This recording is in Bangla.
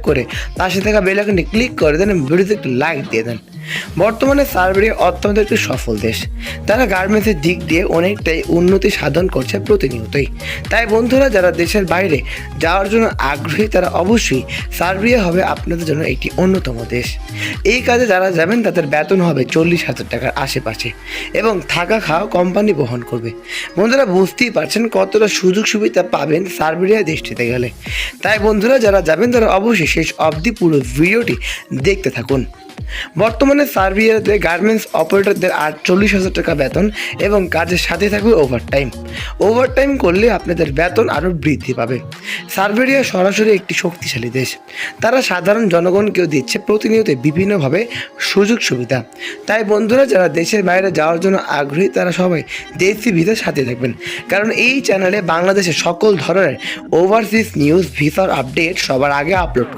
করে পাশে থাকা বেল আইকনে ক্লিক করে দেন এবং ভিডিওতে একটি লাইক দিয়ে দেন। বর্তমানে সার্বিয়া অত্যন্ত একটি সফল দেশ। তারা গার্মেন্টসের দিক দিয়ে অনেকটাই উন্নতি সাধন করছে প্রতিনিয়তই। তাই বন্ধুরা, যারা দেশের বাইরে যাওয়ার জন্য আগ্রহী তারা অবশ্যই সার্বিয়া হবে আপনাদের জন্য একটি অন্যতম দেশ। এই কাজে যারা যাবেন তাদের বেতন হবে 40,000 টাকার আশেপাশে এবং থাকা খাওয়া কোম্পানি বহন করবে। বন্ধুরা, বুঝতেই পারছেন কতটা সুযোগ সুবিধা পাবেন সার্বিয়া দেশটিতে গেলে। তাই বন্ধুরা, যারা যাবেন তারা অবশ্যই শেষ অবধি পুরো ভিডিওটি দেখতে থাকুন। বর্তমানে সার্বিয়াতে গার্মেন্টস অপারেটরদের 40,000 টাকা বেতন এবং কাজের সাথে থাকবে ওভারটাইম করলে আপনাদের বেতন আরও বৃদ্ধি পাবে। সার্বিয়া সরাসরি একটি শক্তিশালী দেশ। তারা সাধারণ জনগণকেও দিচ্ছে প্রতিনিয়ত বিভিন্নভাবে সুযোগ সুবিধা। তাই বন্ধুরা, যারা দেশের বাইরে যাওয়ার জন্য আগ্রহী তারা সবাই দেশি ভিসার সাথে থাকবেন, কারণ এই চ্যানেলে বাংলাদেশের সকল ধরনের ওভারসিজ নিউজ ভিসার আপডেট সবার আগে আপলোড